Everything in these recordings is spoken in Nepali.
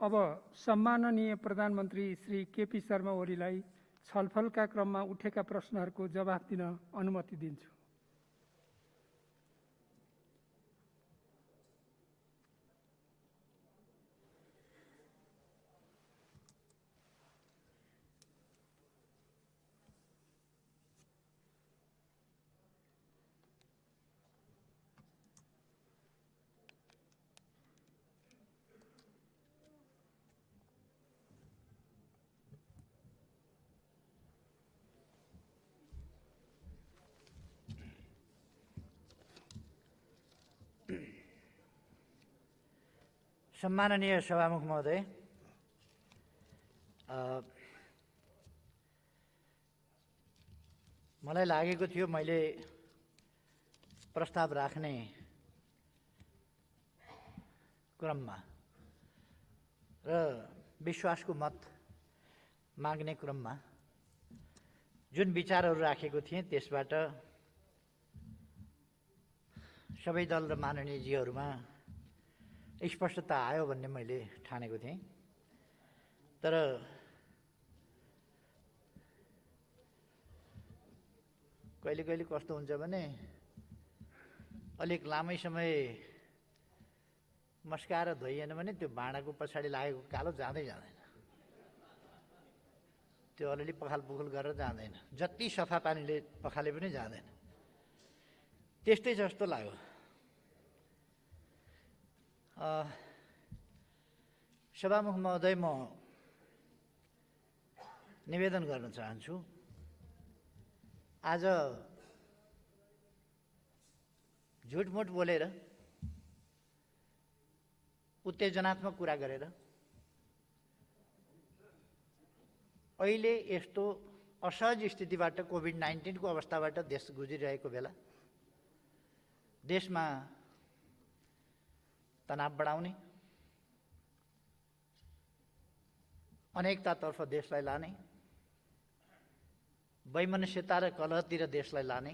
अब सम्माननीय प्रधानमन्त्री श्री केपी शर्मा ओलीलाई छलफलका क्रममा उठेका प्रश्नहरूको जवाफ दिन अनुमति दिन्छु। सम्माननीय सभामुख महोदय, मलाई लागेको थियो मैले प्रस्ताव राख्ने क्रममा र विश्वासको मत माग्ने क्रममा जुन विचारहरू राखेको थिएँ त्यसबाट सबै दल र माननीयजीहरूमा स्पष्टता आयो भन्ने मैले ठानेको थिएँ। तर कहिले कहिले कस्तो हुन्छ भने अलिक लामै समय मस्काएर धोइएन भने त्यो भाँडाको पछाडि लागेको कालो जाँदै जाँदैन, त्यो अलिअलि पखाल पुखुल गरेर जाँदैन, जति सफा पानीले पखाले पनि जाँदैन। त्यस्तै जस्तो लाग्यो। सभामुख महोदय, म निवेदन गर्न चाहन्छु, आज झुटमुट बोलेर उत्तेजनात्मक कुरा गरेर अहिले यस्तो असहज स्थितिबाट कोभिड-19 को अवस्थाबाट देश गुज्रिरहेको बेला देशमा तनाव बढाउने, अनेकतातर्फ देशलाई लाने, वैमनस्यता र कलहतिर देशलाई लाने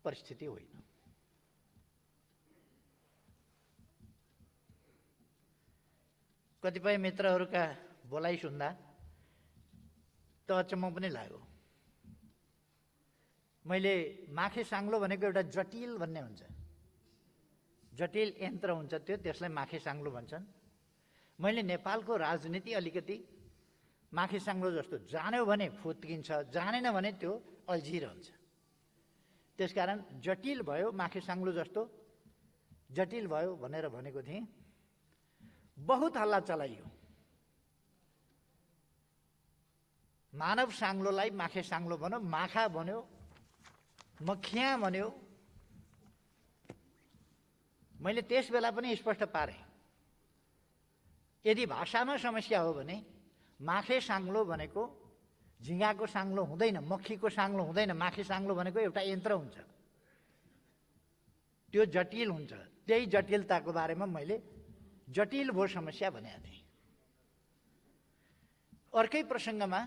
परिस्थिति होइन। कतिपय मित्रहरूका बोलाइ सुन्दा त अचम्म पनि लाग्यो। मैले माखे साङ्लो भनेको एउटा जटिल भन्ने हुन्छ, जटिल यन्त्र हुन्छ त्यो, त्यसलाई माखे साङ्लो भन्छन्। मैले नेपालको राजनीति अलिकति माखे साङ्लो जस्तो, जान्यो भने फुत्किन्छ, जानेन भने त्यो अल्झिरहन्छ। त्यसकारण जटिल भयो, माखे साङ्लो जस्तो जटिल भयो भनेर भनेको थिएँ। बहुत हल्ला चलाइयो। मानव साङ्लोलाई माखे साङ्लो भन्यो, माखा भन्यो, मखिया भन्यो। मैले त्यस बेला पनि स्पष्ट पारेँ, यदि भाषामा समस्या हो भने माखे साङ्लो भनेको झिँगाको साङ्लो हुँदैन, मक्खीको साङ्लो हुँदैन। माखे साङ्लो भनेको एउटा यन्त्र हुन्छ, त्यो जटिल हुन्छ। त्यही जटिलताको बारेमा मैले जटिल भो समस्या भनेको थिएँ। अर्कै प्रसङ्गमा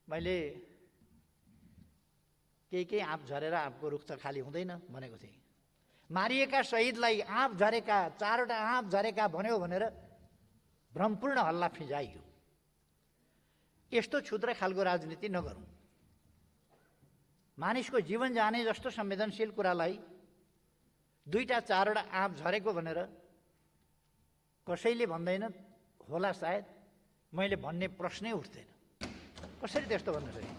मैले केही आँप झरेर आँपको रुख त खाली हुँदैन भनेको थिएँ। मारिएका शहीदलाई आँप झरेका, 4वटा आँप झरेका भन्यो भनेर भ्रमपूर्ण हल्ला फिजाइयो। यस्तो क्षुद्र खालको राजनीति नगरौँ। मानिसको जीवन जाने जस्तो संवेदनशील कुरालाई 2टा 4वटा आँप झरेको भनेर कसैले भन्दैन होला, सायद मैले भन्ने प्रश्नै उठ्दैन। कसरी त्यस्तो भन्न सके?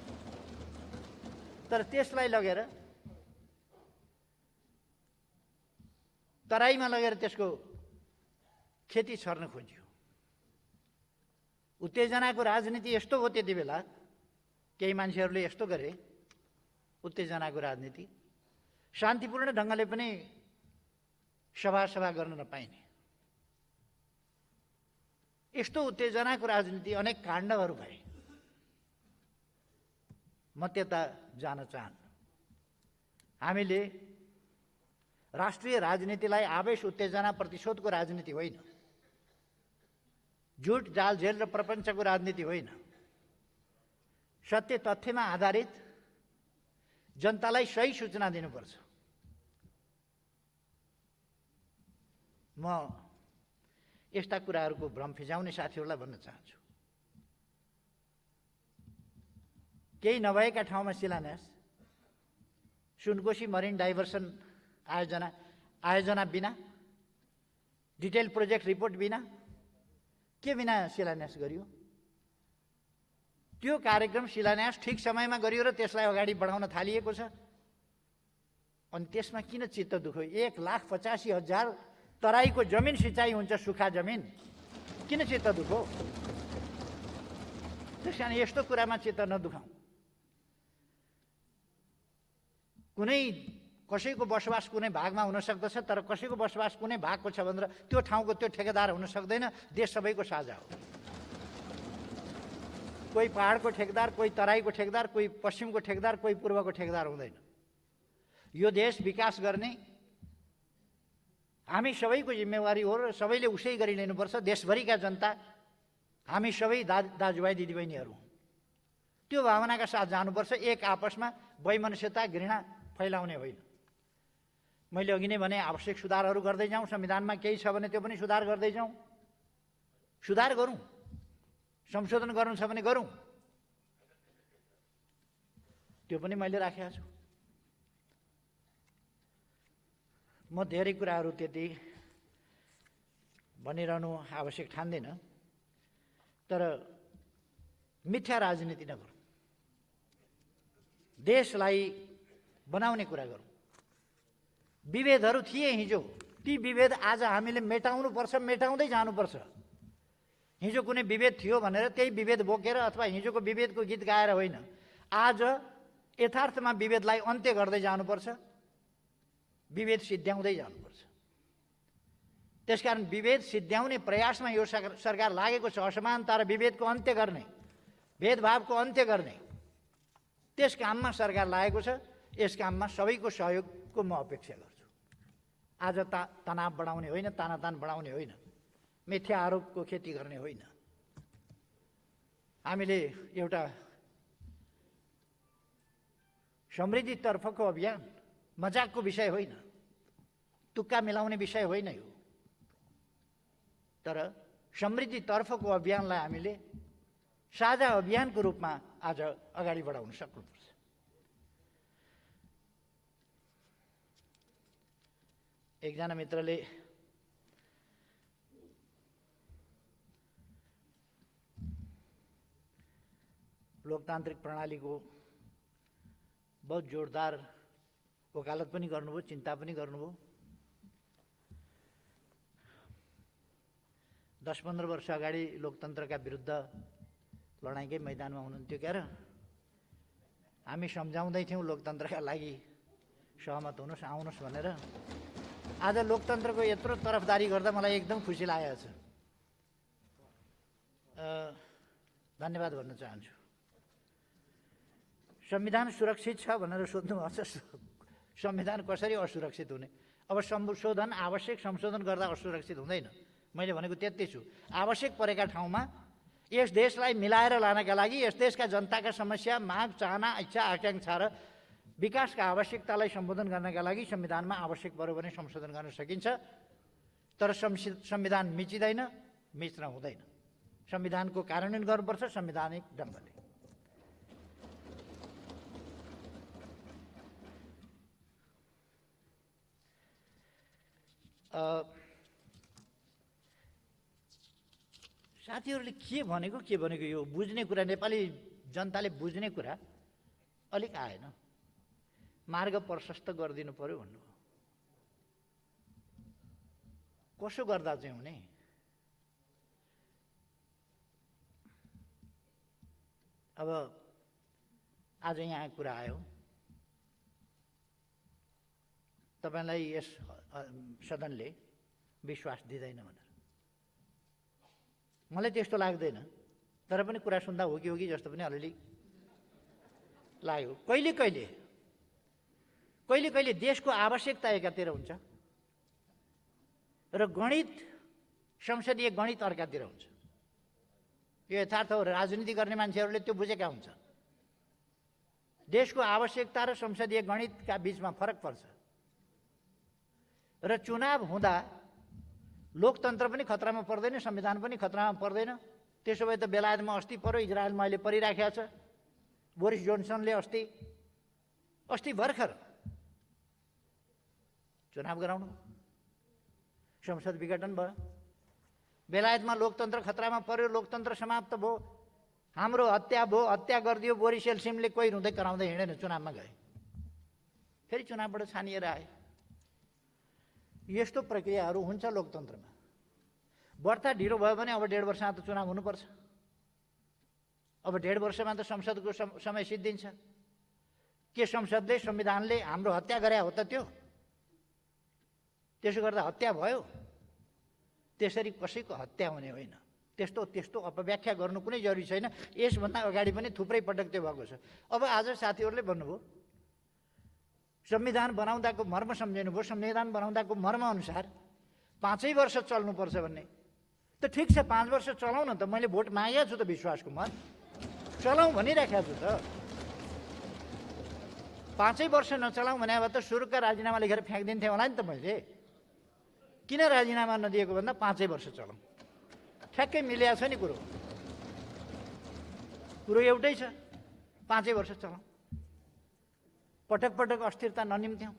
तर त्यसलाई लगेर तराईमा लगेर त्यसको खेती छर्न खोजियो। उत्तेजनाको राजनीति यस्तो हो। त्यति बेला केही मान्छेहरूले यस्तो गरे, उत्तेजनाको राजनीति शान्तिपूर्ण ढङ्गले पनि सभा गर्न नपाइने, यस्तो उत्तेजनाको राजनीति अनेक काण्डहरू भए। म त्यता जान चाहन्न। हामीले राष्ट्रिय राजनीतिलाई आवेश, उत्तेजना, प्रतिशोधको राजनीति होइन, झुट, जाल, झेल र प्रपञ्चको राजनीति होइन। सत्य तथ्यमा आधारित जनतालाई सही सूचना दिनुपर्छ। म यस्ता कुराहरूको भ्रम फिजाउने साथीहरूलाई भन्न चाहन्छु, केही नभएका ठाउँमा शिलान्यास, सुनकोशी मरिन डाइभर्सन आयोजना बिना, डिटेल प्रोजेक्ट रिपोर्ट बिना, के बिना शिलान्यास गरियो? त्यो कार्यक्रम शिलान्यास ठिक समयमा गरियो र त्यसलाई अगाडि बढाउन थालिएको छ। अनि त्यसमा किन चित्त दुख्यो? 1,85,000 तराईको जमिन सिँचाइ हुन्छ, सुक्खा जमिन, किन चित्त दुख्यो? त्यस कारण यस्तो कुरामा चित्त नदुखाउँ। कसैको बसोबास कुनै भागमा हुन सक्दछ, तर कसैको बसोबास कुनै भागको छ भनेर त्यो ठाउँको त्यो ठेकेदार हुन सक्दैन। देश सबैको साझा हो। कोही पहाडको ठेकेदार, कोही तराईको ठेकेदार, कोही पश्चिमको ठेकेदार, कोही पूर्वको ठेकेदार हुँदैन। यो देश विकास गर्ने हामी सबैको जिम्मेवारी हो र सबैले उसै गरी लिनुपर्छ। देशभरिका जनता हामी सबै दाजुभाइ दिदीबहिनीहरू त्यो भावनाका साथ जानुपर्छ। एक आपसमा वैमनस्यता, घृणा फैलाउने होइन। मैले अघि नै भने आवश्यक सुधारहरू गर्दै जाउँ, संविधानमा केही छ भने त्यो पनि सुधार गर्दै जाउँ, सुधार गरौँ, संशोधन गर्नु छ भने गरौँ, त्यो पनि मैले राखेको छु। म धेरै कुराहरू त्यति भनिरहनु आवश्यक ठान्दिनँ, तर मिथ्या राजनीति नगरौँ, देशलाई बनाउने कुरा गरौँ। विभेदहरू थिए हिजो, ती विभेद आज हामीले मेटाउनुपर्छ, मेटाउँदै जानुपर्छ। हिजो कुनै विभेद थियो भनेर त्यही विभेद बोकेर अथवा हिजोको विभेदको गीत गाएर होइन, आज यथार्थमा विभेदलाई अन्त्य गर्दै जानुपर्छ, विभेद सिद्ध्याउँदै जानुपर्छ। त्यसकारण विभेद सिद्ध्याउने प्रयासमा यो सरकार लागेको छ। असमानता र विभेदको अन्त्य गर्ने, भेदभावको अन्त्य गर्ने त्यस काममा सरकार लागेको छ। यस काममा सबैको सहयोगको म अपेक्षा गर्छु। आज तनाव बढाउने होइन, तानातान बढाउने होइन, मिथ्या आरोपको खेती गर्ने होइन। हामीले एउटा समृद्धितर्फको अभियान मजाकको विषय होइन, तुक्का मिलाउने विषय होइन यो, तर समृद्धितर्फको अभियानलाई हामीले साझा अभियानको रूपमा आज अगाडि बढाउन सक्नुपर्छ। एकजना मित्रले लोकतान्त्रिक प्रणालीको बहुत जोरदार वकालत पनि गर्नुभयो, चिन्ता पनि गर्नुभयो। 10-15 वर्ष अगाडि लोकतन्त्रका विरुद्ध लडाइँकै मैदानमा हुनुहुन्थ्यो क्या र? हामी सम्झाउँदै थियौँ लोकतन्त्रका लागि सहमत हुनुहोस्, आउनुहोस् भनेर। आज लोकतन्त्रको यत्रो तरफदारी गर्दा मलाई एकदम खुसी लागेको छ। धन्यवाद भन्न चाहन्छु। संविधान सुरक्षित छ भनेर सोध्नुभएको छ। संविधान कसरी असुरक्षित हुने? अब आवश्यक संशोधन गर्दा असुरक्षित हुँदैन। मैले भनेको त्यति छु। आवश्यक परेका ठाउँमा यस देशलाई मिलाएर लानका लागि, यस देशका जनताका समस्या, माग, चाहना, इच्छा, आकाङ्क्षा र विकासका आवश्यकतालाई सम्बोधन गर्नका लागि संविधानमा आवश्यक पर्यो भने संशोधन गर्न सकिन्छ। तर संविधान मिचिँदैन, मिच्न हुँदैन। संविधानको कार्यान्वयन गर्नुपर्छ संवैधानिक ढङ्गले। साथीहरूले के भनेको यो बुझ्ने कुरा, नेपाली जनताले बुझ्ने कुरा अलिक आएन। मार्ग प्रशस्त गरिदिनु पर्यो भन्नुभयो। कसो गर्दा चाहिँ हुने? अब आज यहाँ कुरा आयो, तपाईलाई यस सदनले विश्वास दिँदैन भनेर। मलाई त्यस्तो लाग्दैन, तर पनि कुरा सुन्दा हो कि जस्तो पनि अलिअलि लाग्यो। कहिले कहिले देशको आवश्यकता एकातिर हुन्छ र गणित, संसदीय गणित अर्कातिर हुन्छ। यो यथार्थ हो। राजनीति गर्ने मान्छेहरूले त्यो बुझेका हुन्छ। देशको आवश्यकता र संसदीय गणितका बीचमा फरक पर्छ। र चुनाव हुँदा लोकतन्त्र पनि खतरामा पर्दैन, संविधान पनि खतरामा पर्दैन। त्यसो भए त बेलायतमा अस्ति पर्यो, इजरायलमा अहिले परिराखेको छ। बोरिस जोन्सनले अस्ति भर्खर चुनाव गराउनु, संसद विघटन भयो। बेलायतमा लोकतन्त्र खतरामा पर्यो, लोकतन्त्र समाप्त भयो, हाम्रो हत्या भयो, हत्या गरिदियो। बोरिस येल्सिनले कोही रुँदै कराउँदै हिँडेन, चुनावमा गए, फेरि चुनावबाट छानिएर आए। यस्तो प्रक्रियाहरू हुन्छ लोकतन्त्रमा। बढ्ता ढिलो भयो भने अब 1.5 वर्षमा त चुनाव हुनुपर्छ। अब 1.5 वर्षमा त संसदको समय सिद्धिन्छ। के संसदले, संविधानले हाम्रो हत्या गरे हो त त्यो? त्यसो गर्दा हत्या भयो? त्यसरी कसैको हत्या हुने होइन। त्यस्तो अपव्याख्या गर्नु कुनै जरुरी छैन। यसभन्दा अगाडि पनि थुप्रै पटक त्यो भएको छ। अब आज साथीहरूले भन्नुभयो संविधान बनाउँदाको मर्म सम्झिनु भयो। संविधान बनाउँदाको मर्म अनुसार 5 वर्ष चल्नुपर्छ भन्ने त ठिक छ, 5 वर्ष चलाउँ न त। मैले भोट मागेको छु त, विश्वासको मत चलाउँ भनिराखेको छु त। 5 वर्ष नचलाउँ भने भए त सुरुका राजीनामा लेखेर फ्याँकिदिन्थेँ होला नि त मैले। किन राजीनामा नदिएको भन्दा 5 वर्ष चलाउँ, ठ्याक्कै मिलेको छ नि कुरो एउटै छ। 5 वर्ष चलाउँ, पटक पटक अस्थिरता ननिम्त्याउँ,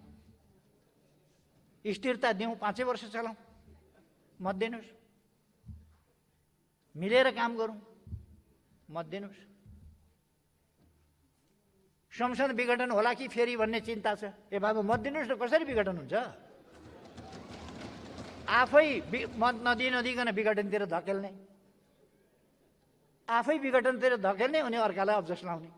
स्थिरता दिउँ, 5 वर्ष चलाउँ, मत दिनुहोस्। मिलेर काम गरौँ, मत दिनुहोस्। संसद विघटन होला कि फेरि भन्ने चिन्ता छ। ए बाबु मत दिनुहोस् न, कसरी विघटन हुन्छ? आफै मत नदिकन विघटनतिर धकेल्ने, आफै विघटनतिर धकेल्ने, अनि अर्कालाई अब्जस लाउने।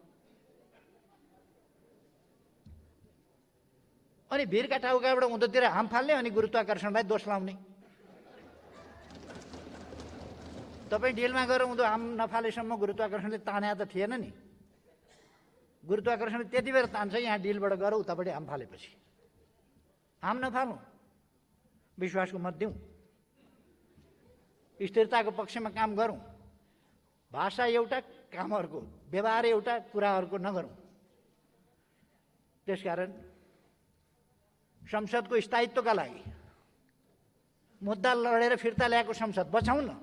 अनि भिरका टाउकाबाट उँधोतिर हाम फाल्ने, अनि गुरुत्वाकर्षणलाई दोष लाउने। तपाईँ डिलमा गएर उँधो हाम नफालेसम्म गुरुत्वाकर्षणले ताने त थिएन नि। गुरुत्वाकर्षणले त्यति बेर तान्छ, यहाँ डिलबाट गएर उतापट्टि हाम फालेपछि। हाम नफालौँ, विश्वासको मत दिउँ, स्थिरताको पक्षमा काम गरौँ। भाषा एउटा, काम अर्को, व्यवहार एउटा, कुरा अर्को नगरौँ। त्यसकारण संसदको स्थायित्वका लागि मुद्दा लडेर फिर्ता ल्याएको संसद बचाउँ न,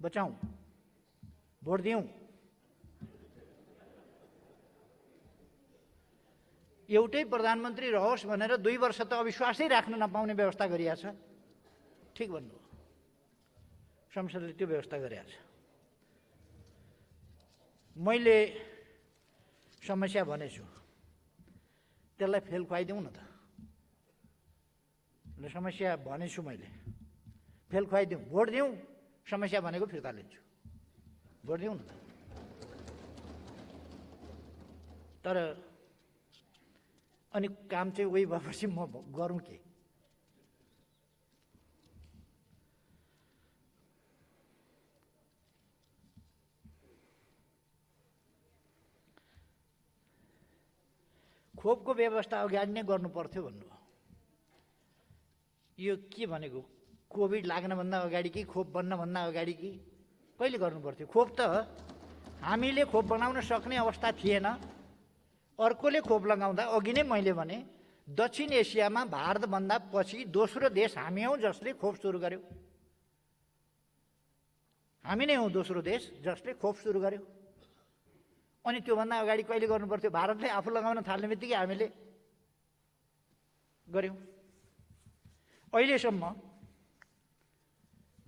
बचाउँ, भोट दिउँ। एउटै प्रधानमन्त्री रहोस् भनेर 2 वर्ष त अविश्वासै राख्न नपाउने व्यवस्था गरिएको छ। ठिक भन्नुभयो, संसदले त्यो व्यवस्था गरिएको छ। मैले समस्या भनेछु, त्यसलाई फेल खुवाइदिउँ न त। समस्या भनेछु मैले, फेल खुवाइदिउँ, भोट दिउँ, समस्या भनेको फिर्ता लिन्छु, भोट दिउँ न त। तर अनि काम चाहिँ उही भएपछि म गरौँ के? खोपको व्यवस्था अगाडि नै गर्नु पर्थ्यो भन्नुभयो। यो के भनेको? कोभिड लाग्नभन्दा अगाडि कि खोप बन्नभन्दा अगाडि कि कहिले गर्नु पर्थ्यो? खोप त हामीले खोप बनाउन सक्ने अवस्था थिएन। अर्कोले खोप लगाउँदा अघि नै मैले भने दक्षिण एसियामा भारतभन्दा पछि दोस्रो देश हामी हौँ जसले खोप सुरु गर्यो। हामी नै हौँ दोस्रो देश जसले खोप सुरु गर्यो। अनि त्योभन्दा अगाडि कहिले गर्नु पर्थ्यो? भारतले आफू लगाउन थाल्ने बित्तिकै हामीले गर्यौँ। अहिलेसम्म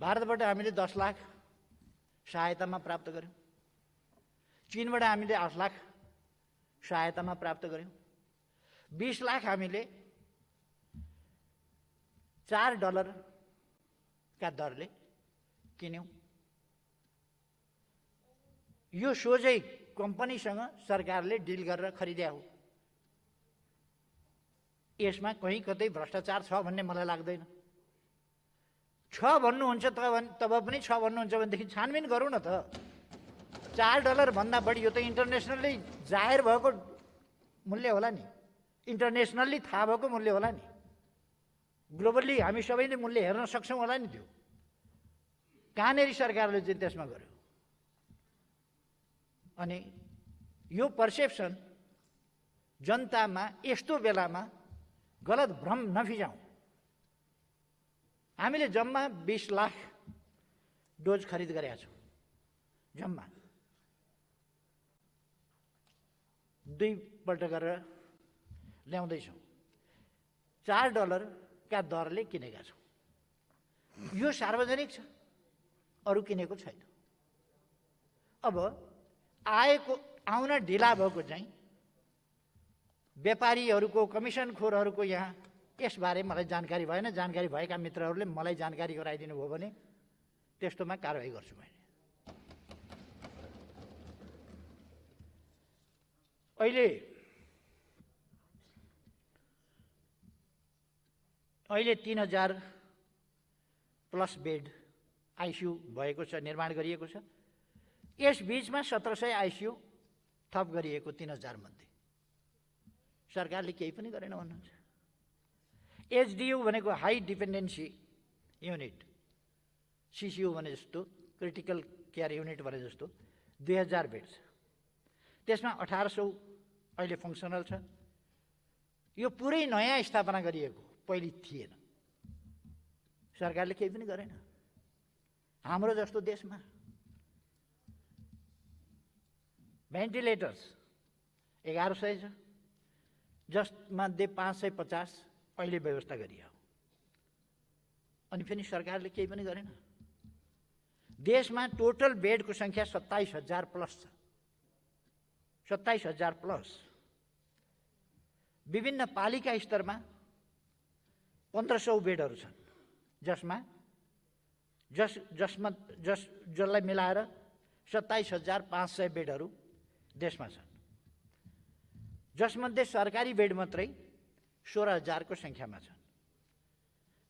भारतबाट हामीले 10 लाख सहायतामा प्राप्त गर्यौँ। चीनबाट हामीले 8 लाख सहायतामा प्राप्त गर्यौँ। 20 लाख हामीले $4 का दरले किन्यौँ। यो सोझै कम्पनीसँग सरकारले डिल गरेर खरिदिया हो। यसमा कहीँ कतै भ्रष्टाचार छ भन्ने मलाई लाग्दैन। छ भन्नुहुन्छ तब पनि छ भन्नुहुन्छ भनेदेखि छानबिन गरौँ न त। $4 भन्दा बढी, यो त इन्टरनेसनली जाहेर भएको मूल्य होला नि, इन्टरनेसनल्ली थाहा भएको मूल्य होला नि, ग्लोबल्ली हामी सबैले मूल्य हेर्न सक्छौँ होला नि। त्यो कहाँनेरि सरकारले चाहिँ त्यसमा गर्यो? अनि यो पर्सेप्सन जनतामा यस्तो बेलामा गलत भ्रम नफिजाउँ। हामीले जम्मा 20 लाख डोज खरिद गरेका छौँ। जम्मा 2 पल्ट गरेर ल्याउँदैछौँ। $4 का दरले किनेका छौँ। यो सार्वजनिक छ, अरू किनेको छैन। अब आउन ढिला भएको चाहिँ व्यापारीहरूको, कमिसनखोरहरूको यहाँ यसबारे मलाई जानकारी भएन। जानकारी भएका मित्रहरूले मलाई जानकारी गराइदिनु भयो भने त्यस्तोमा कारवाही गर्छु मैले। अहिले 3000 प्लस बेड आइसियु भएको छ, निर्माण गरिएको छ। यस बीचमा 1700 आइसियु थप गरिएको 3000 मध्ये। सरकारले केही पनि गरेन भन्नुहुन्छ। एचडियु भनेको हाई डिपेन्डेन्सी युनिट, सिसियु भने जस्तो, क्रिटिकल केयर युनिट भने जस्तो 2000 बेड छ। त्यसमा 1800 अहिले फङ्सनल छ। यो पुरै नयाँ स्थापना गरिएको, पहिले थिएन। सरकारले केही पनि गरेन। हाम्रो जस्तो देशमा भेन्टिलेटर्स 1100 छ, जसमध्ये 550 अहिले व्यवस्था गरियो। अनि फेरि सरकारले केही पनि गरेन। देशमा टोटल बेडको सङ्ख्या 27,000 प्लस छ। 27,000 प्लस। विभिन्न पालिका स्तरमा 1500 बेडहरू छन्, जसलाई मिलाएर 27,500 बेडहरू देशमा छन्, जसमध्ये सरकारी बेड मात्रै 16,000 को सङ्ख्यामा छन्।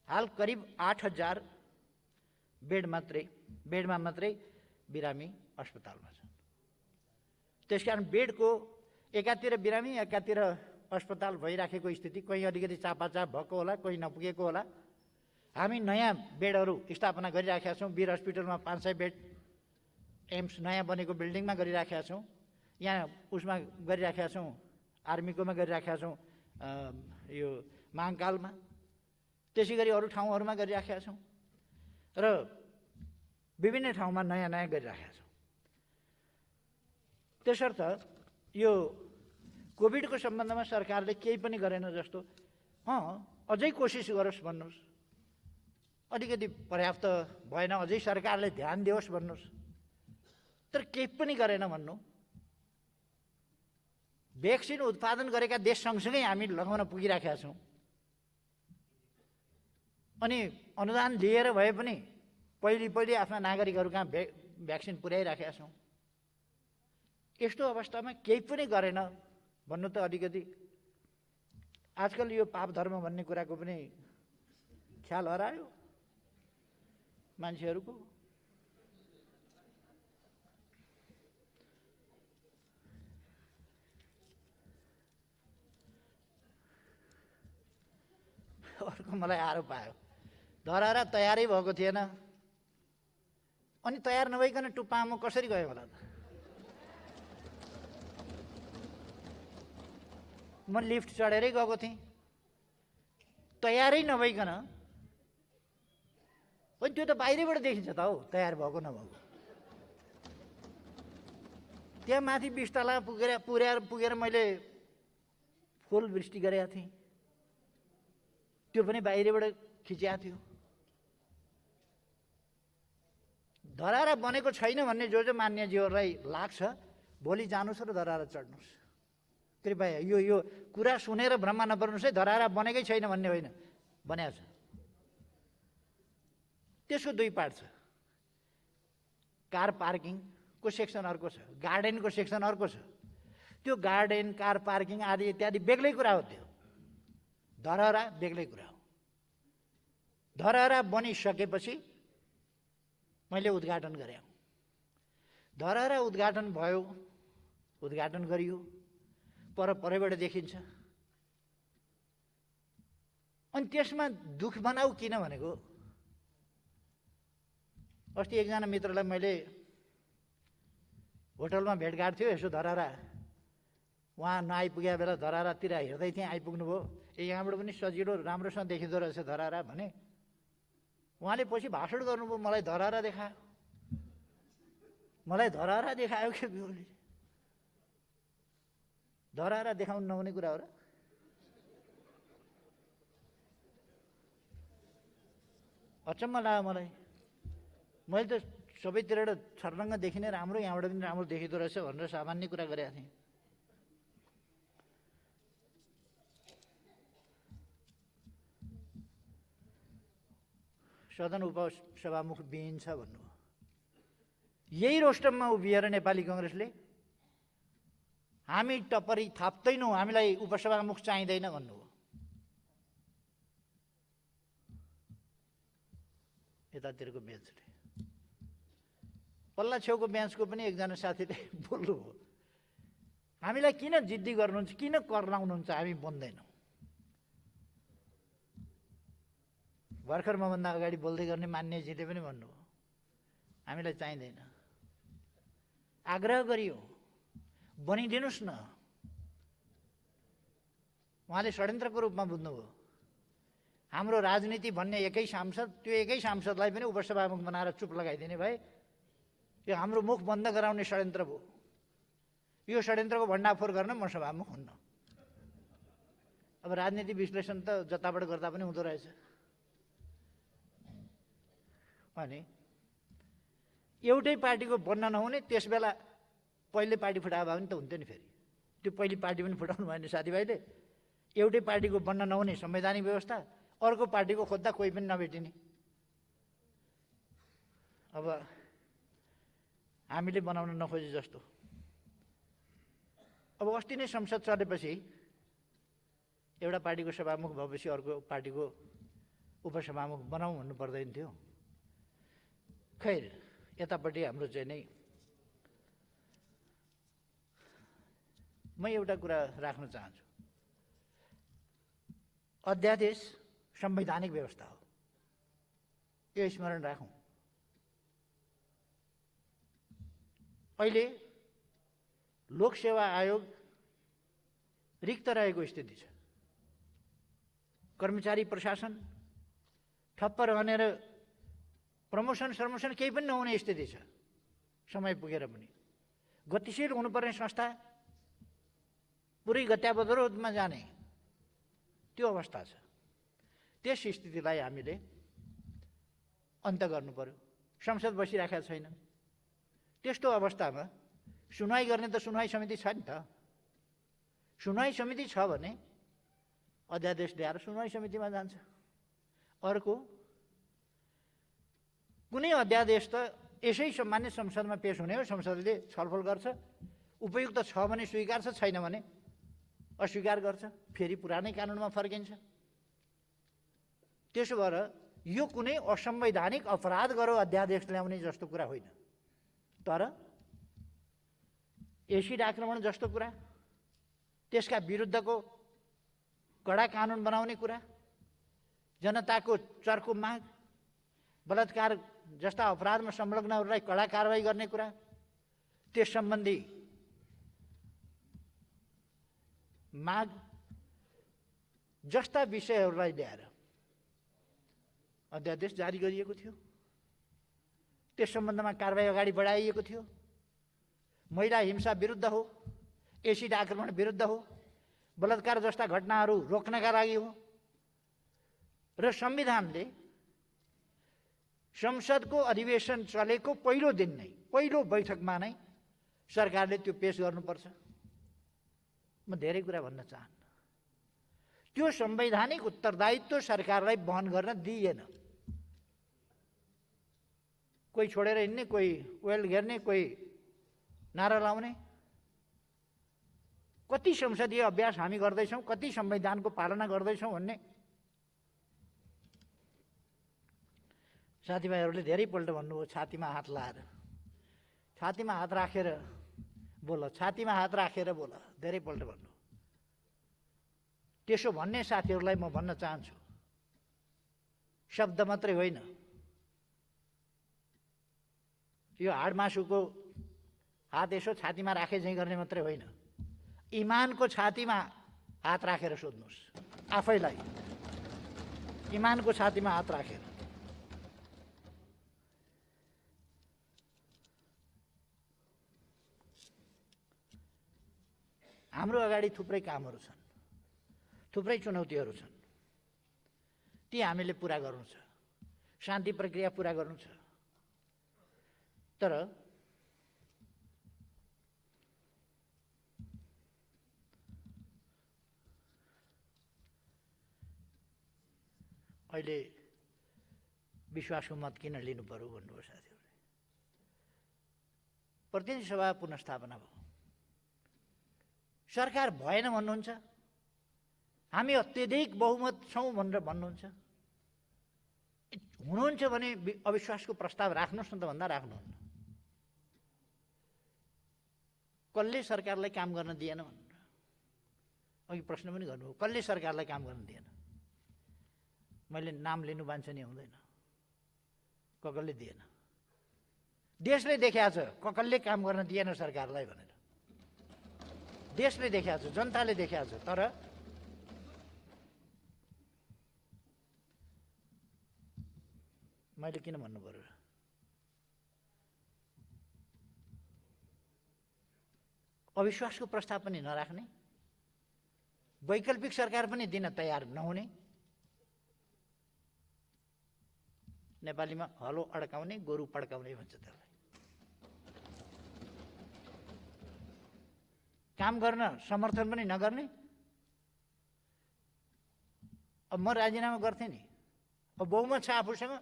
हाल करिब 8,000 बेडमा मात्रै बिरामी अस्पतालमा छन्। त्यसकारण बेडको एकातिर बिरामी, एकातिर अस्पताल भइराखेको स्थिति, कहीँ अलिकति चापाचाप भएको होला, कहीँ नपुगेको होला। हामी नयाँ बेडहरू स्थापना गरिराखेका छौँ। वीर हस्पिटलमा 500 बेड, एम्स नयाँ बनेको बिल्डिङमा गरिराखेका छौँ। यहाँ उसमा गरिराखेका छौँ, आर्मीकोमा गरिराखेका छौँ, यो महाकालमा। त्यसै गरी अरू ठाउँहरूमा गरिराखेका छौँ र विभिन्न ठाउँमा नयाँ नयाँ गरिराखेका छौँ। त्यसर्थ यो कोभिडको सम्बन्धमा सरकारले केही पनि गरेन जस्तो, अझै कोसिस गरोस् भन्नुहोस्, अलिकति पर्याप्त भएन अझै सरकारले ध्यान दियोस् भन्नुहोस्, तर केही पनि गरेन भन्नु। भ्याक्सिन उत्पादन गरेका देश सँगसँगै हामी लगाउन पुगिराखेका छौँ। अनि अनुदान लिएर भए पनि पहिले आफ्ना नागरिकहरू कहाँ भ्याक्सिन पुर्याइराखेका छौँ। यस्तो अवस्थामा केही पनि गरेन भन्नु त अलिकति आजकल यो पाप धर्म भन्ने कुराको पनि ख्याल हरायो मान्छेहरूको। अर्को मलाई आरोप आयो, धराहरा तयारै भएको थिएन। अनि तयार नभइकन टुप्पामा कसरी गयो होला त? म लिफ्ट चढेरै गएको थिएँ, तयारै नभइकन। अनि त्यो त बाहिरबाट देखिन्छ त हौ, तयार भएको नभएको। त्यहाँ माथि 20 तला पुगेर मैले फुल वृष्टि गरेका थिएँ। त्यो पनि बाहिरबाट खिचिएको थियो। धराहरा बनेको छैन भन्ने जो मान्यजीहरूलाई लाग्छ, भोलि जानुहोस् र धराहरा चढ्नुहोस्। कृपया यो कुरा सुनेर भ्रममा नपर्नुहोस् है। धराहरा बनेकै छैन भन्ने होइन, बनेको छ। त्यसको 2 पार्ट छ। कार पार्किङको सेक्सन अर्को छ, गार्डनको सेक्सन अर्को छ। त्यो गार्डन, कार पार्किङ आदि इत्यादि बेग्लै कुरा हो। त्यो धराहरा बेग्लै कुरा हो। धराहरा बनिसकेपछि मैले उद्घाटन गरेँ। धराहरा उद्घाटन भयो, उद्घाटन गरियो, परैबाट देखिन्छ। अनि त्यसमा दुःख बनाऊ किन भनेको, अस्ति एकजना मित्रलाई मैले होटलमा भेटघाट थियो, यसो धराहरा उहाँ नआइपुगेको बेला धराहरातिर हेर्दै थिएँ, आइपुग्नु भयो। यहाँबाट पनि सजिलो राम्रोसँग देखिँदो रहेछ धराहरा भने। उहाँले पछि भाषण गर्नुभयो, मलाई धरारा देखायो, के बिउले धरारा देखाउनु नहुने कुरा हो र? अचम्म लाग्यो मलाई। मैले त सबैतिरबाट छर्लङ्ग देखिने राम्रो, यहाँबाट पनि राम्रो देखिँदो रहेछ भनेर सामान्य कुरा गरेका थिएँ। सदन उपसभामुख विहीन छ भन्नुभयो। यही रोस्टममा उभिएर नेपाली कङ्ग्रेसले हामी टप्परी थाप्दैनौँ, हामीलाई उपसभामुख चाहिँदैन भन्नुभयो। यतातिरको बेन्चले, पल्ला छेउको बेन्चको पनि एकजना साथीले बोल्नुभयो, हामीलाई किन जिद्दी गर्नुहुन्छ, किन कर लाउनुहुन्छ, हामी बन्दैनौँ। भर्खर मभन्दा अगाडि बोल्दै गर्ने मान्यजीले पनि भन्नुभयो, हामीलाई चाहिँदैन। आग्रह गरियो, बनिदिनुहोस् न। उहाँले षड्यन्त्रको रूपमा बुझ्नुभयो। हाम्रो राजनीति भन्ने एकै सांसद, त्यो एकै सांसदलाई पनि उपसभामुख बनाएर चुप लगाइदिने भए यो हाम्रो मुख बन्द गराउने षड्यन्त्र भयो। यो षड्यन्त्रको भण्डाफोर गर्न म सभामुख हुन्न। अब राजनीति विश्लेषण त जताबाट गर्दा पनि हुँदो रहेछ। अनि एउटै पार्टीको बन्न नहुने, त्यस बेला पहिले पार्टी फुटाए भए पनि त हुन्थ्यो नि। फेरि त्यो पहिले पार्टी पनि फुटाउनु भयो नि साथीभाइले। एउटै पार्टीको बन्न नहुने संवैधानिक व्यवस्था, अर्को पार्टीको खोज्दा कोही पनि नभेटिने। अब हामीले बनाउन नखोजे जस्तो। अब अस्ति नै संसद चलेपछि एउटा पार्टीको सभामुख भएपछि अर्को पार्टीको उपसभामुख बनाउँ भन्नु पर्दैन थियो। खैर, यतापट्टि हाम्रो चाहिँ नै म एउटा कुरा राख्न चाहन्छु। अध्यादेश संवैधानिक व्यवस्था हो, यो स्मरण राखौँ। अहिले लोकसेवा आयोग रिक्त रहेको स्थिति छ। कर्मचारी प्रशासन ठप्प रहने र प्रमोसन सर्मोसन केही पनि नहुने स्थिति छ। समय पुगेर पनि गतिशील हुनुपर्ने संस्था पुरै गत्यावरोधमा जाने त्यो अवस्था छ। त्यस स्थितिलाई हामीले अन्त्य गर्नु पर्यो। संसद बसिराखेको छैन। त्यस्तो अवस्थामा सुनवाई गर्ने त सुनवाई समिति छ नि त। सुनवाई समिति छ भने अध्यादेश ल्याएर सुनवाई समितिमा जान्छ। अर्को कुनै अध्यादेश त यसै सामान्य संसदमा पेश हुने हो, संसदले छलफल गर्छ, उपयुक्त छ भने स्वीकार्छ, छैन भने अस्वीकार गर्छ, फेरि पुरानै कानुनमा फर्किन्छ। त्यसो भएर यो कुनै असंवैधानिक अपराध गरो अध्यादेश ल्याउने जस्तो कुरा होइन। तर एसिड आक्रमण जस्तो कुरा, त्यसका विरुद्धको कडा कानुन बनाउने कुरा, जनताको चर्को माग, बलात्कार जस्ता अपराधमा संलग्नहरूलाई कडा कारवाही गर्ने कुरा, त्यस सम्बन्धी माग जस्ता विषयहरूलाई ल्याएर अध्यादेश जारी गरिएको थियो। त्यस सम्बन्धमा कारवाही अगाडि बढाइएको थियो। महिला हिंसा विरुद्ध हो, एसिड आक्रमण विरुद्ध हो, बलात्कार जस्ता घटनाहरू रोक्नका लागि हो। र संविधानले संसदको अधिवेशन चलेको पहिलो दिन नै, पहिलो बैठकमा नै सरकारले त्यो पेश गर्नुपर्छ। म धेरै कुरा भन्न चाहन्न। त्यो संवैधानिक उत्तरदायित्व सरकारलाई वहन गर्न दिइएन। कोही छोडेर हिँड्ने, कोही वेल घेर्ने, कोही नारा लाउने। कति संसदीय अभ्यास हामी गर्दैछौँ, कति संविधानको पालना गर्दैछौँ भन्ने साथीभाइहरूले धेरैपल्ट भन्नुभयो। छातीमा हात लाएर, छातीमा हात राखेर बोल, छातीमा हात राखेर बोल, धेरैपल्ट भन्नु। त्यसो भन्ने साथीहरूलाई म भन्न चाहन्छु, शब्द मात्रै होइन, यो हाड मासुको हात यसो छातीमा राखे चाहिँ गर्ने मात्रै होइन, इमानको छातीमा हात राखेर सोध्नुहोस् आफैलाई। इमानको छातीमा हात राखेर हाम्रो अगाडि थुप्रै कामहरू छन्, थुप्रै चुनौतीहरू छन्, ती हामीले पुरा गर्नु छ, शान्ति प्रक्रिया पुरा गर्नु छ। तर अहिले विश्वासको मत किन लिनु पर्यो भन्नुभयो साथीहरूले। प्रतिनिधि सभा पुनर्स्थापना भयो, सरकार भएन भन्नुहुन्छ, हामी अत्यधिक बहुमत छौँ भनेर भन्नुहुन्छ। हुनुहुन्छ भने अविश्वासको प्रस्ताव राख्नुहोस् न त भन्दा राख्नुहुन्न। कसले सरकारलाई काम गर्न दिएन भनेर अघि प्रश्न पनि गर्नुभयो, कसले सरकारलाई काम गर्न दिएन? मैले नाम लिनु बान्छनी हुँदैन, कसले दिएन। देशले देखाएको छ कसले काम गर्न दिएन सरकारलाई भनेर, देशले देखाएको छ, जनताले देखाएको छ। तर मैले किन भन्नु पर्यो? अविश्वासको प्रस्ताव पनि नराख्ने, वैकल्पिक सरकार पनि दिन तयार नहुने, नेपालीमा हलो अड्काउने गोरु पड्काउने भन्छ त्यसलाई। काम गर्न समर्थन पनि नगर्ने। अब म राजीनामा गर्थेँ नि, अब बहुमत छ आफूसँग,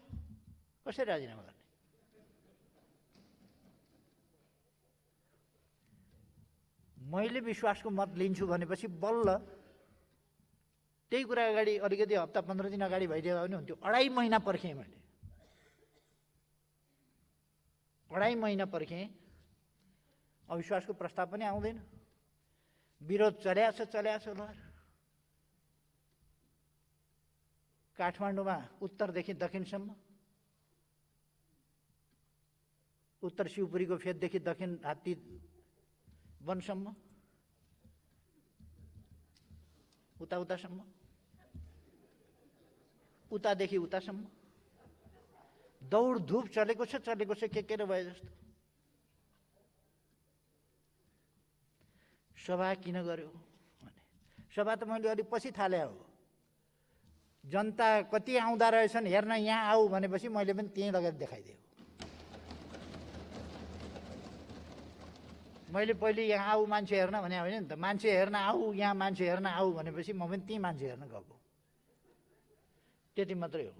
कसरी राजीनामा गर्ने? मैले विश्वासको मत लिन्छु भनेपछि बल्ल त्यही कुरा अगाडि अलिकति हप्ता 15 दिन अगाडि भइदियो भने हुन्थ्यो। 2.5 महिना पर्खेँ मैले, 2.5 महिना पर्खेँ, अविश्वासको प्रस्ताव पनि आउँदैन, विरोध चल्या छ लहर। काठमाडौँमा उत्तरदेखि दक्षिणसम्म, उत्तर शिवपुरीको फेददेखि दक्षिण हात्ती वनसम्म, उतासम्म, उतादेखि उतासम्म दौडधुप चलेको छ के भए जस्तो। सभा किन गर्यो भने, सभा त मैले अलिक पछि थाले हो। जनता कति आउँदा रहेछन् हेर्न यहाँ आऊ भनेपछि मैले पनि त्यहीँ लगेर देखाइदिएँ। मैले पहिले यहाँ आऊ मान्छे हेर्न भने होइन नि त, मान्छे हेर्न आऊ, यहाँ मान्छे हेर्न आऊ भनेपछि म पनि त्यहीँ मान्छे हेर्न गएको, त्यति मात्रै हो।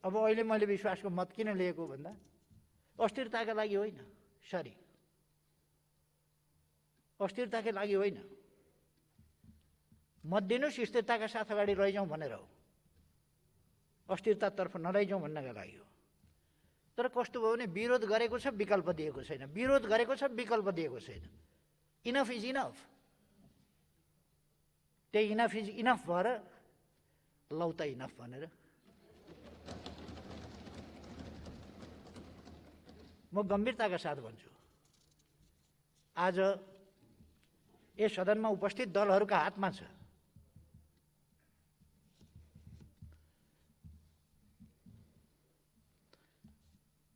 अब अहिले मैले विश्वासको मत किन लिएको भन्दा अस्थिरताका लागि होइन, अस्थिरताकै लागि होइन, मत दिनुहोस् स्थिरताका साथ अगाडि लैजाउँ भनेर हो, अस्थिरतातर्फ नलैजाउँ भन्नका लागि हो। तर कस्तो भयो भने विरोध गरेको छ, विकल्प दिएको छैन, विरोध गरेको छ, विकल्प दिएको छैन। इनफ इज इनफ, त्यही इनफ इज इनफ भएर लौ त इनफ भनेर म गम्भीरताका साथ भन्छु। आज यस सदनमा उपस्थित दलहरूका हातमा छ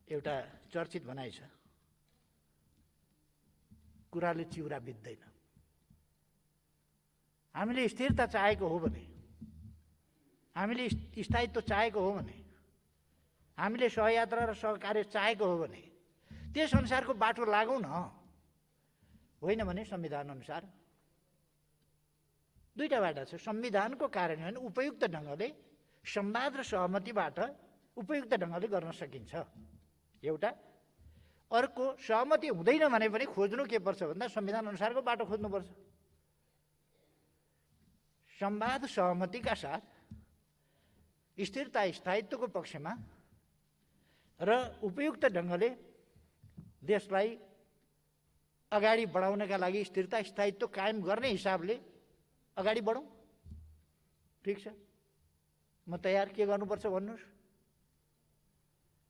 एउटा चर्चित भनाइ छ, कुराले चिउरा बित्दैन। हामीले स्थिरता चाहेको हो भने, हामीले स्थायित्व चाहेको हो भने, हामीले सहयात्रा र सहकार्य चाहेको हो भने त्यस अनुसारको बाटो लागौँ न। होइन भने संविधान अनुसार दुईटा बाटा छ। संविधानको कार्यान्वयन उपयुक्त ढङ्गले संवाद र सहमतिबाट उपयुक्त ढङ्गले गर्न सकिन्छ एउटा। अर्को सहमति हुँदैन भने पनि खोज्नु के पर्छ भन्दा संविधान अनुसारको बाटो खोज्नुपर्छ। संवाद सहमतिका साथ स्थिरता स्थायित्वको पक्षमा र उपयुक्त ढङ्गले देशलाई अगाडि बढाउनका लागि स्थिरता स्थायित्व कायम गर्ने हिसाबले अगाडि बढौँ। ठिक छ, म तयार, के गर्नुपर्छ भन्नुहोस्।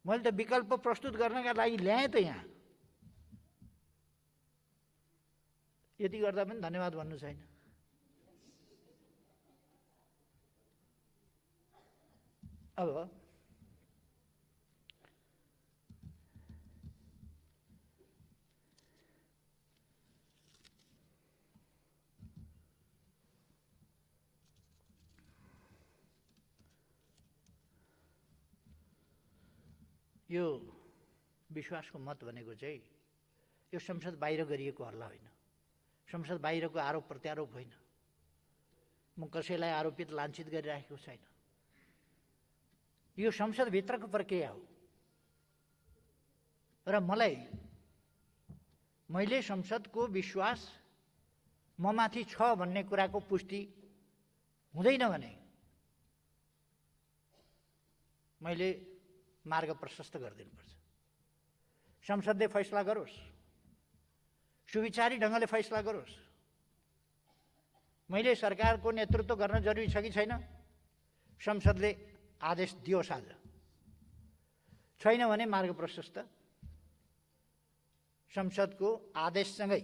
मैले त विकल्प प्रस्तुत गर्नका लागि ल्याएँ त यहाँ, यति गर्दा पनि धन्यवाद भन्नु छैन। अब यो विश्वासको मत भनेको चाहिँ यो संसद बाहिर गरिएको हल्ला होइन, संसद बाहिरको आरोप प्रत्यारोप होइन, म कसैलाई आरोपित लाञ्छित गरिराखेको छैन। यो संसदभित्रको प्रक्रिया हो र मैले संसदको विश्वास ममाथि छ भन्ने कुराको पुष्टि हुँदैन भने मैले मार्ग प्रशस्त गरिदिनुपर्छ। संसदले फैसला गरोस्, सुविचारी ढङ्गले फैसला गरोस्। मैले सरकारको नेतृत्व गर्न जरुरी छ कि छैन, संसदले आदेश दियोस्। आज छैन भने मार्ग प्रशस्त, संसदको आदेशसँगै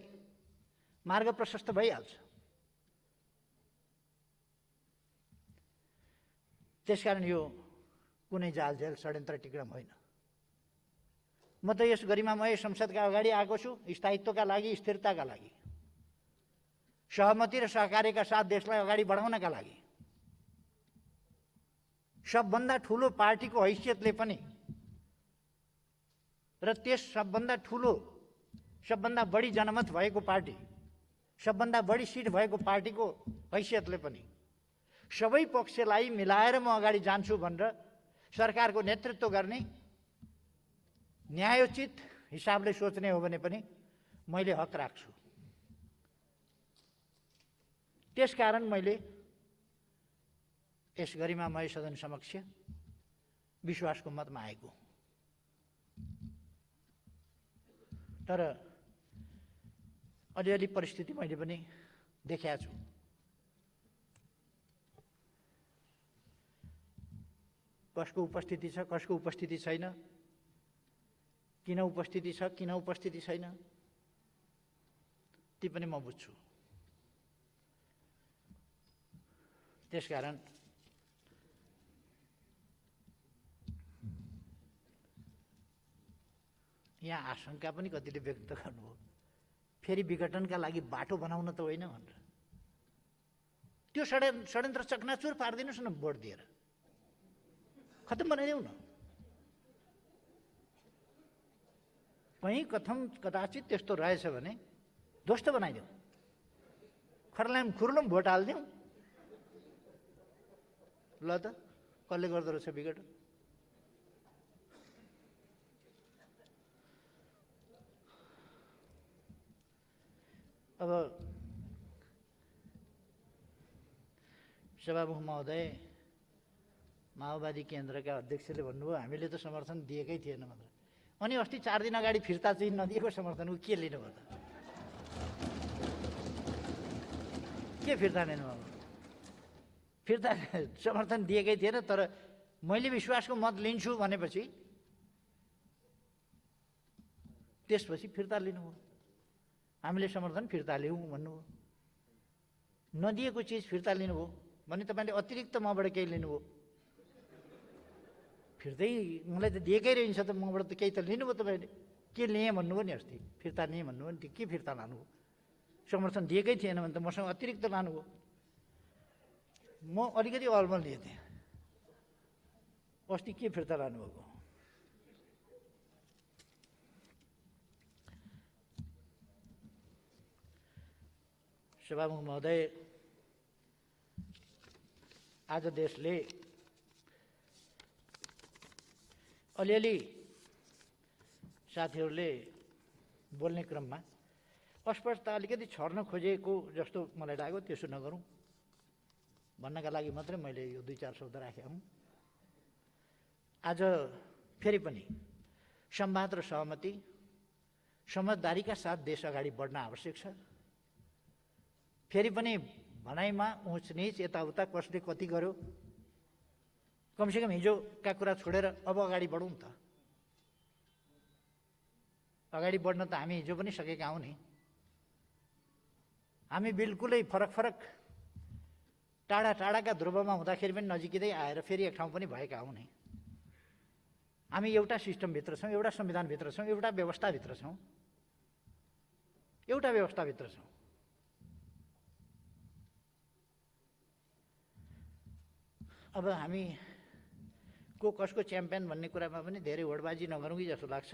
मार्ग प्रशस्त भइहाल्छ। त्यसकारण यो कुनै जालझेल षड्यन्त्र टिक्रम होइन। म त यस गरिमामय संसदका अगाडि आएको छु स्थायित्वका लागि, स्थिरताका लागि, सहमति र सहकार्यका साथ देशलाई अगाडि बढाउनका लागि। सबभन्दा ठुलो पार्टीको हैसियतले पनि र त्यस सबभन्दा बढी जनमत भएको पार्टी, सबभन्दा बढी सिट भएको पार्टीको हैसियतले पनि सबै पक्षलाई मिलाएर म अगाडि जान्छु भनेर सरकारको नेतृत्व गर्ने, न्यायोचित हिसाबले सोच्ने हो भने पनि मैले हक राख्छु। त्यसकारण मैले यस गरिमामय सदन समक्ष विश्वासको मतमा आएको। तर अलिअलि परिस्थिति मैले पनि देखेको छु। कसको उपस्थिति छ, कसको उपस्थिति छैन, किन उपस्थिति छ, किन उपस्थिति छैन, ती पनि म बुझ्छु। त्यसकारण यहाँ आशंका पनि कतिले व्यक्त गर्नुभयो, फेरि विघटनका लागि बाटो बनाउन त होइन भनेर। त्यो षड्यन्त्र चकनाचुर पारिदिनुहोस् न, भोट दिएर खत्तम बनाइदेऊ न। कहीँ कदाचित त्यस्तो रहेछ भने ध्वस्त बनाइदेऊ, खर्लाम खुर्लुम भोट हालिदिउँ। ल त कसले गर्दो रहेछ विघटन? अब सभामुख महोदय, माओवादी केन्द्रका अध्यक्षले भन्नुभयो हामीले त समर्थन दिएकै थिएन भनेर। अनि अस्ति 4 दिन अगाडि फिर्ता चाहिँ नदिएको समर्थनको के लिनुभयो त? के फिर्ता लिनुभयो? फिर्ता समर्थन दिएकै थिएन, तर मैले विश्वासको मत लिन्छु भनेपछि त्यसपछि फिर्ता लिनुभयो। हामीले समर्थन फिर्ता लिउँ भन्नुभयो। नदिएको चिज फिर्ता लिनुभयो भने तपाईँले अतिरिक्त मबाट केही लिनुभयो। फिर्तै मलाई त दिएकै रहन्छ त, मबाट त केही त लिनुभयो तपाईँले। के लिएँ भन्नुभयो नि अस्ति, फिर्ता लिएँ भन्नुभयो नि, त्यो के फिर्ता लानुभयो? समर्थन दिएकै थिएन भने त मसँग अतिरिक्त लानुभयो। म अलिकति अलमल लिएँ थिएँ, अस्ति के फिर्ता लानुभएको? सभामुख महोदय, आज देशले अलिअलि साथीहरूले बोल्ने क्रममा अस्पष्टता अलिकति छर्न खोजेको जस्तो मलाई लाग्यो। त्यसो नगरौँ भन्नका लागि मात्रै मैले यो 2-4 शब्द राखेँ हुँ। आज फेरि पनि संवाद र सहमति, समझदारीका साथ देश अगाडि बढ्न आवश्यक छ। फेरि पनि भनाइमा उँच नीच यताउता कसले कति गर्यो, कमसेकम हिजोका कुरा छोडेर अब अगाडि बढौँ त। अगाडि बढ्न त हामी हिजो पनि सकेका हौँ नि। हामी बिल्कुलै फरक टाढा टाढाका ध्रुवमा हुँदाखेरि पनि नजिकै आएर फेरि एक ठाउँ पनि भएका हौँ नि। हामी एउटा सिस्टमभित्र छौँ, एउटा संविधानभित्र छौँ, एउटा व्यवस्थाभित्र छौँ, अब हामी को कसको च्याम्पियन भन्ने कुरामा पनि धेरै होडबाजी नगरौँ कि जस्तो लाग्छ।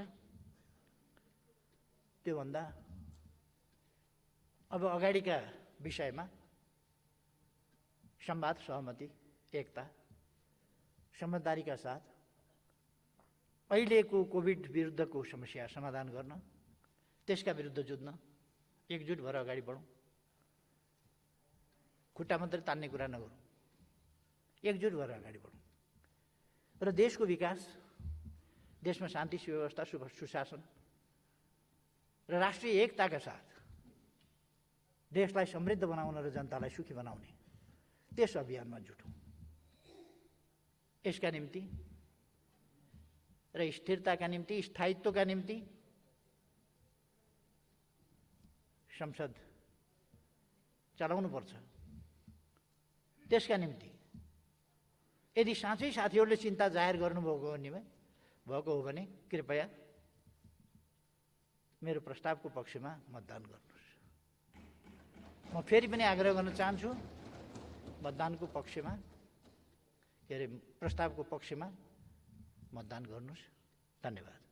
त्योभन्दा अब अगाडिका विषयमा संवाद, सहमति, एकता, समझदारीका साथ अहिलेको कोभिड विरुद्धको समस्या समाधान गर्न, त्यसका विरुद्ध जुझ्न एकजुट भएर अगाडि बढौँ। खुट्टा मात्रै तान्ने कुरा नगरौँ, एकजुट भएर अगाडि बढौँ र देशको विकास, देशमा शान्ति सुव्यवस्था, सुशासन र राष्ट्रिय एकताका साथ देशलाई समृद्ध बनाउन र जनतालाई सुखी बनाउने त्यस अभियानमा जुटौँ। यसका निम्ति र स्थिरताका निम्ति, स्थायित्वका निम्ति संसद चलाउनुपर्छ। त्यसका निम्ति यदि साँच्चै साथीहरूले चिन्ता जाहेर गर्नुभएको हो भने कृपया मेरो प्रस्तावको पक्षमा मतदान गर्नुहोस्। म फेरि पनि आग्रह गर्न चाहन्छु, मतदानको पक्षमा, के अरे प्रस्तावको पक्षमा मतदान गर्नुहोस्। धन्यवाद।